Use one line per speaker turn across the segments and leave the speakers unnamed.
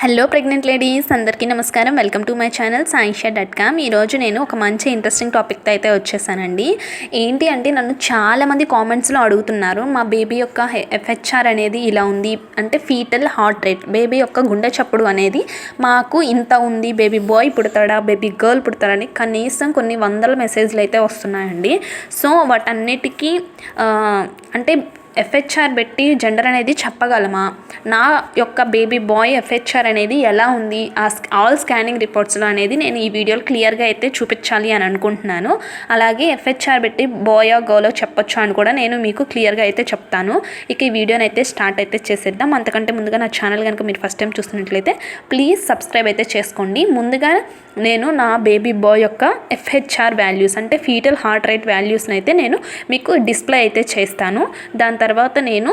Hello pregnant ladies అందరికీ నమస్కారం. Welcome to my channel saisha.com. ఈరోజు నేను ఒక మంచి ఇంట్రెస్టింగ్ టాపిక్తో అయితే వచ్చేసానండి. ఏంటి అంటే నన్ను చాలామంది కామెంట్స్లో అడుగుతున్నారు, మా బేబీ యొక్క FHR అనేది ఇలా ఉంది అంటే ఫీటల్ హార్ట్ రేట్, బేబీ యొక్క గుండె చప్పుడు అనేది మాకు ఇంత ఉంది, బేబీ బాయ్ పుడతాడా బేబీ గర్ల్ పుడతాడని కనీసం కొన్ని వందల మెసేజ్లు అయితే వస్తున్నాయండి. సో వాటన్నిటికీ అంటే FHR పెట్టి జెండర్ అనేది చెప్పగలమా, నా యొక్క బేబీ బాయ్ FHR అనేది ఎలా ఉంది ఆల్ స్కానింగ్ రిపోర్ట్స్లో అనేది నేను ఈ వీడియోలో క్లియర్గా అయితే చూపించాలి అని అనుకుంటున్నాను. అలాగే FHR పెట్టి బాయో గర్లో చెప్పొచ్చు అని కూడా నేను మీకు క్లియర్గా అయితే చెప్తాను. ఇక ఈ వీడియోని అయితే స్టార్ట్ అయితే చేసేద్దాం. అంతకంటే ముందుగా నా ఛానల్ కనుక మీరు ఫస్ట్ టైం చూస్తున్నట్లయితే ప్లీజ్ సబ్స్క్రైబ్ అయితే చేసుకోండి. ముందుగా నేను నా బేబీ బాయ్ యొక్క FHR వాల్యూస్ అంటే ఫీటల్ హార్ట్ రేట్ వాల్యూస్ని అయితే నేను మీకు డిస్ప్లే అయితే చేస్తాను. దాని తర్వాత నేను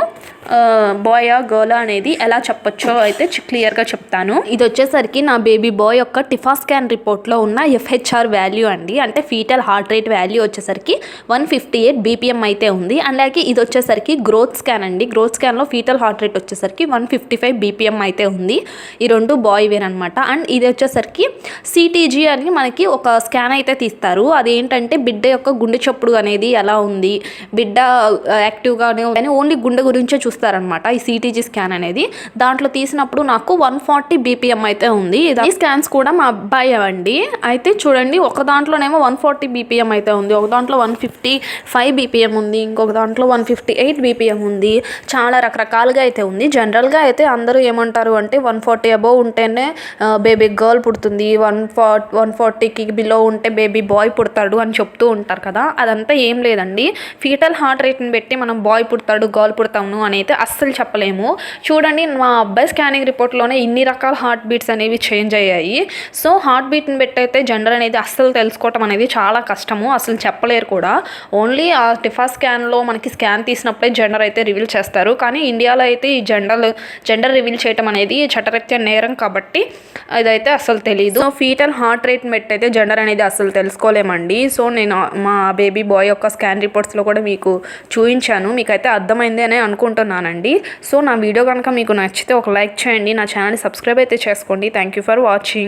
బాయా గర్లా అనేది ఎలా చెప్పొచ్చో అయితే క్లియర్గా చెప్తాను. ఇది వచ్చేసరికి నా బేబీ బాయ్ యొక్క టిఫా స్కాన్ రిపోర్ట్లో ఉన్న FHR వాల్యూ అండి. అంటే ఫీటల్ హార్ట్ రేట్ వాల్యూ వచ్చేసరికి 158 BPM అయితే ఉంది. అలాగే ఇది వచ్చేసరికి గ్రోత్ స్కాన్ అండి. గ్రోత్ స్కాన్లో ఫీటల్ హార్ట్ రేట్ వచ్చేసరికి 155 BPM అయితే ఉంది. ఈ రెండు బాయ్ వేరనమాట. అండ్ ఇది వచ్చేసరికి CTG అని మనకి ఒక స్కాన్ అయితే తీస్తారు. అదేంటంటే బిడ్డ యొక్క గుండె చప్పుడు అనేది ఎలా ఉంది, బిడ్డ యాక్టివ్గానే ఉంది, ఓన్లీ గుండె గురించే చూస్తారనమాట ఈ CTG స్కాన్ అనేది. దాంట్లో తీసినప్పుడు నాకు 140 BPM అయితే ఉంది. ఈ స్కాన్స్ కూడా మా అబ్బాయి అండి. అయితే చూడండి, ఒక దాంట్లోనేమో 140 BPM అయితే ఉంది, ఒక దాంట్లో 155 BPM ఉంది, ఇంకొక దాంట్లో 158 BPM ఉంది. చాలా రకరకాలుగా అయితే ఉంది. జనరల్గా అయితే అందరూ ఏమంటారు అంటే 140 అబోవ్ ఉంటేనే బేబీ గర్ల్ పుడుతుంది, 140కి బిలో ఉంటే బేబీ బాయ్ పుడతాడు అని చెప్తూ ఉంటారు కదా. అదంతా ఏం లేదండి. ఫీటల్ హార్ట్ రేట్ని పెట్టి మనం బాయ్ పుడతాడు గర్ల్ పుడతాము అని అయితే అస్సలు చెప్పలేము. చూడండి, మా అబ్బాయి స్కానింగ్ రిపోర్ట్లోనే ఇన్ని రకాల హార్ట్ బీట్స్ అనేవి చేంజ్ అయ్యాయి. సో హార్ట్ బీట్ని పెట్టి అయితే జెండర్ అనేది అస్సలు తెలుసుకోవటం అనేది చాలా కష్టము, అసలు చెప్పలేరు కూడా. ఓన్లీ ఆ టిఫా స్కాన్లో మనకి స్కాన్ తీసినప్పుడే జెండర్ అయితే రివీల్ చేస్తారు. కానీ ఇండియాలో అయితే ఈ జెండర్ రివీల్ చేయడం అనేది చట్టరీత్యా నేరం కాబట్టి ఇదైతే అసలు తెలియదు. సో ఫీటల్ హార్ట్ రేట్ని పెట్టి అయితే జెండర్ అనేది అసలు తెలుసుకోలేమండి. సో నేను మా బేబీ బాయ్ యొక్క స్కాన్ రిపోర్ట్స్లో కూడా మీకు చూపించాను, మీకైతే అర్థమైంది అని అనుకుంటున్నానండి. సో నా వీడియో కనుక మీకు నచ్చితే ఒక లైక్ చేయండి, నా ఛానల్ని సబ్స్క్రైబ్ అయితే చేసుకోండి. Thank you for watching.